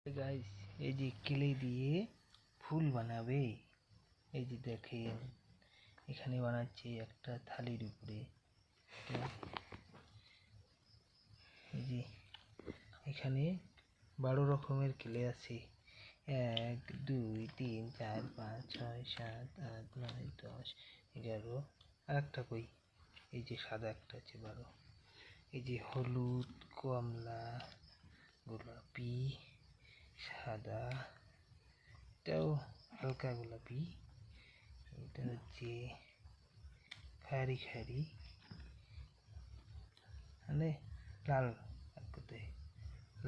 Guys, এই যে clay দিয়ে ফুল বানাবে। এই যে দেখেন, এখানে বানাচ্ছে একটা থালির উপরে। এই যে এখানে 12 রকমের ক্লে আছে। 1 2 3 4 5 6 7 8 9 10 11। আর একটা কই? এই যে সাদা একটা আছে 12। এই যে হলুদ, কমলা, গোলাপি, সাদা, এটাও হালকা গোলাপি, এটা হচ্ছে খায়রি খায়রি, মানে লাল, এক কথায়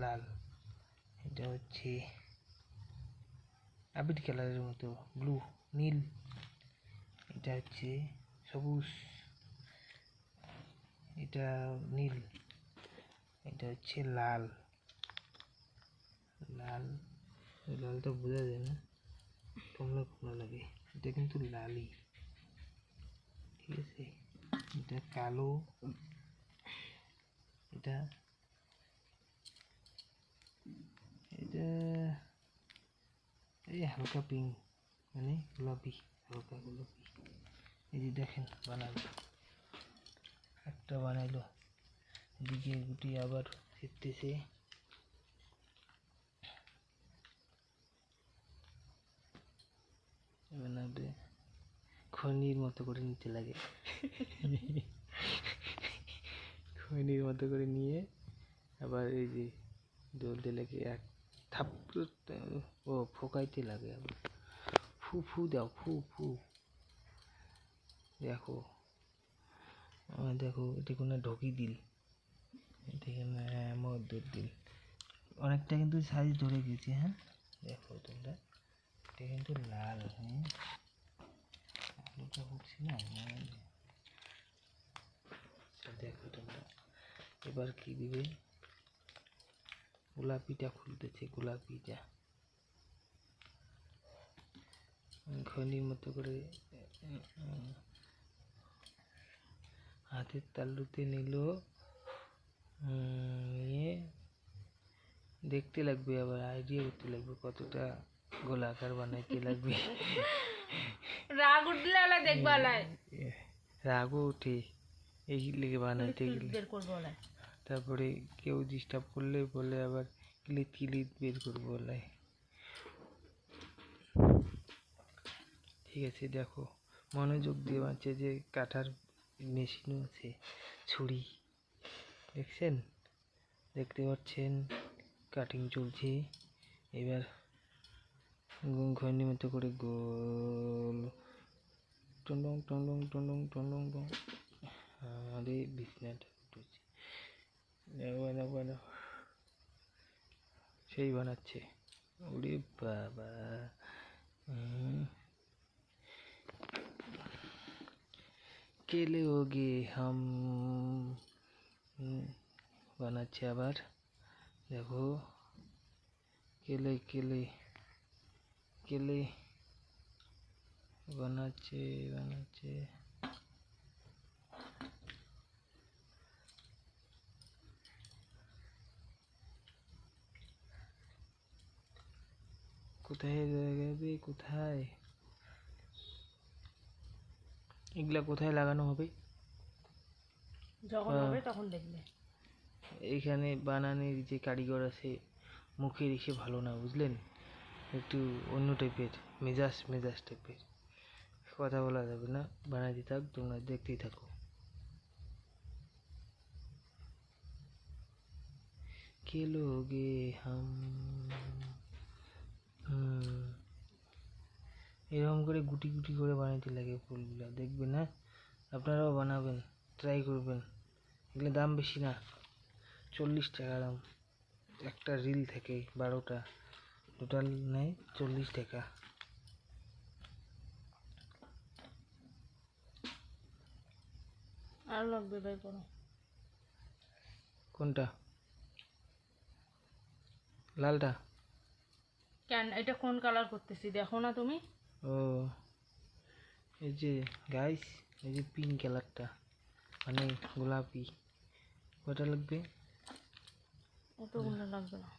লাল। এটা হচ্ছে আবির কালারের মতো ব্লু, নীল। এটা হচ্ছে সবুজ, এটা নীল। এটা হচ্ছে লাল। লাল, লালটা বোঝা যায় না, কমলা কমলা লাগে। এটা কিন্তু লালই, ঠিক আছে। এটা কালো, এটা এটা এই হালকা পিঙ্ক, মানে গোলাপি, হালকা গোলাপি। এই যে দেখেন বানালো, একটা বানাইলো, এদিকে গুটি আবার ফিরতেছে। বানাবে খনির মতো করে নিতে লাগে। খনির মতো করে নিয়ে আবার এই যে দলতে লাগে, এক থাপ্পড় ও ফোকাইতে লাগে। আবার ফু ফু দাও, ফু ফু। দেখো দেখো, এটা কোনো ঢোকি দিল, এখানে মদ্দুর দিল। অনেকটা কিন্তু সাইজ ধরে গেছে। হ্যাঁ দেখো তোমরা, এটা কিন্তু লাল। হ্যাঁ, আলুটা উঠছে না। দেখো তোমরা, এবার কি দিবে? গোলাপিটা খুলতেছে, গোলাপিটা খনির মতো করে হাতের তালুতে নিল, নিয়ে দেখতে লাগবে, আবার আইডিয়া করতে লাগবে কতটা গোলাকার বানাইতে লাগবে। রাগ উঠলে আলা দেখবা আলাই, রাগও উঠে এই লেগে বানাইতে গেলে। তারপরে কেউ ডিস্টার্ব করলে বলে আবার ক্লিপ ক্লিপ বের করবো বলে। ঠিক আছে, দেখো মনোযোগ দিয়ে বাঁচছে, যে কাটার মেশিনও আছে, ছুরি দেখছেন, দেখতে পাচ্ছেন কাটিং চলছে। এবার ঘূর্ণির মতো করে গোল টন্ডং টন্ডং টন্ডং টন্ডং টং। আমাদের বিছনাটা উঠেছে, সেই বানাচ্ছে। ওরে বাবা, কেলে ওগে হাম বানাচ্ছে আবার। দেখো কেলে কেলে কেলে বানাচ্ছে বানাচ্ছে। কোথায় লাগাবে, কোথায় এগুলা কোথায় লাগানো হবে? যখন হবে তখন দেখবে। এইখানে বানানোর যে কারিগর আছে, মুখের এসে ভালো না, বুঝলেন, একটু অন্য টাইপের, মেজাজ মেজাজ টাইপের, কথা বলা যাবে না। বানাইতে থাক, তোমরা দেখতেই থাকো। কে লোগে হাম, এরকম করে গুটি গুটি করে বানাইতে লাগে ফুলগুলা, দেখবেন। না আপনারাও বানাবেন, ট্রাই করবেন। এগুলো দাম বেশি না, 40 টাকা দাম। একটা রিল থেকে 12টা, টোটাল নেয় 40 টাকা। আর লাগবে বের করো। কোনটা? লালটা? কেন, এটা কোন কালার করতেছি দেখো না তুমি? ও, এই যে গাইস, এই যে পিঙ্ক কালারটা, মানে গোলাপি। কয়টা লাগবে? অতগুলো লাগবে না।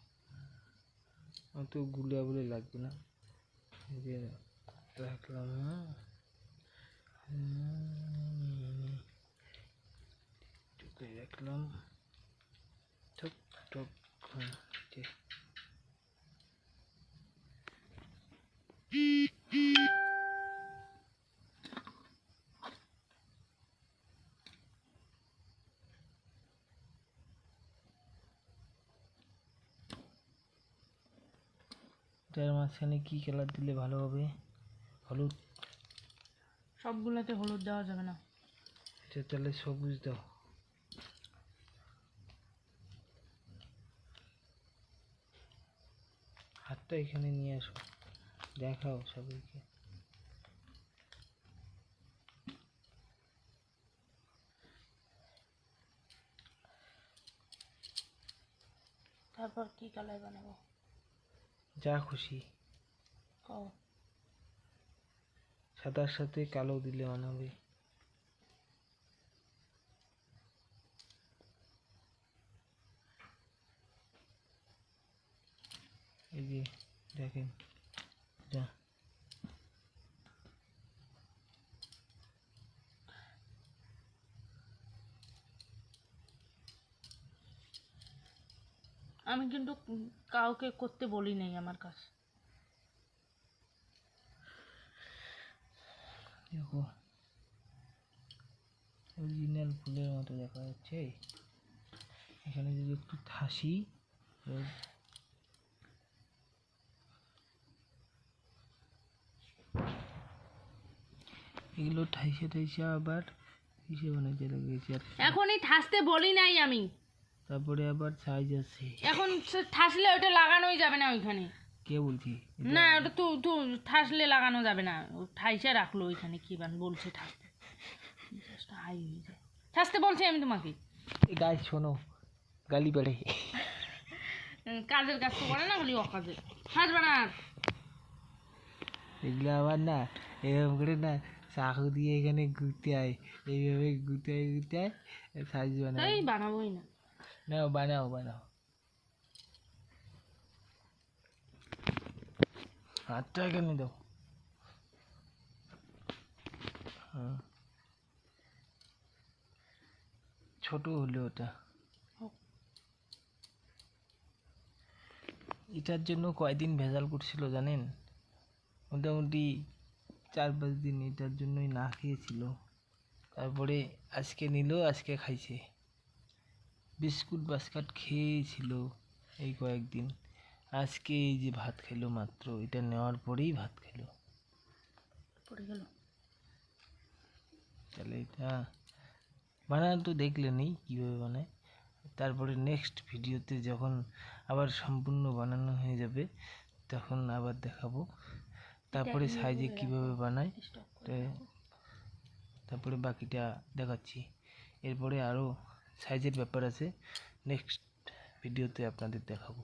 অত গুলা বলে লাগবে না, এই যে রাখলাম। চোখে রাখলাম, ঠক ঠক। ঠিক আছে। এটার মাঝখানে কি কালার দিলে ভালো হবে? হলুদ? সবগুলোতে হলুদ দেওয়া যাবে না। আচ্ছা তাহলে সবুজ দাও। হাতটা এখানে নিয়ে আসো, দেখাও সবাইকে। তারপর কি কালার বানাবো? যা খুশি। কও। সাদার সাথে কালো দিলে বানাবে। এই যে দেখেন, যা। আমি কিন্তু কাউকে করতে বলি নাই আমার কাজ। দেখো অরিজিনাল ফুলের মতো দেখা যাচ্ছে। এখানে যদি একটু ঠাসি, এগুলো ঠাইসে ঠাইসে আবার কিসে বানাইতে লাগিয়েছি। আর এখনই ঠাসতে বলি নাই আমি। তারপরে আবার সাইজ আছে। এখন ঠাসলে ওটা লাগানোই যাবে না ওইখানে। কে বলছি? না ওটা তো ঠাসলে লাগানো যাবে না। ও ঠাইসে রাখলো ওইখানে, কি বলছে ঠাসতে। জাস্ট হাই হয়ে যায়। ঠাসতে বলছি আমি তোমাকে। গাছ শোনো, গালি পড়ে। কাজের কাজ তো করে না, খালি অকাজের হাসবে না। এগুলো আবার না এরকম করে না চাকু দিয়ে এখানে ঘুরতে হয়, এইভাবে ঘুরতে ঘুরতে সাইজ বানায়। এই বানাবোই না। না বানাও বানাও। হাতটা এখানে দাও। হ্যাঁ ছোট হলো ওটা। এটার জন্য কয়দিন ভেজাল করছিল জানেন? মোটামুটি 4-5 দিন এটার জন্যই না খেয়েছিল। তারপরে আজকে নিল, আজকে খাইছে। বিস্কুট বাস্কাট খেয়েছিল এই কয়েকদিন। আজকে এই যে ভাত খেলো মাত্র, এটা নেওয়ার পরেই ভাত খেলো। পড়ে গেল। তাহলে এটা বানানো তো দেখলেনই কীভাবে বানায়। তারপরে নেক্সট ভিডিওতে যখন আবার সম্পূর্ণ বানানো হয়ে যাবে তখন আবার দেখাবো। তারপরে সাইজে কিভাবে বানায়, তারপরে বাকিটা দেখাচ্ছি। এরপরে আরও সাইজের ব্যাপার আছে, নেক্সট ভিডিওতে আপনাদের দেখাবো।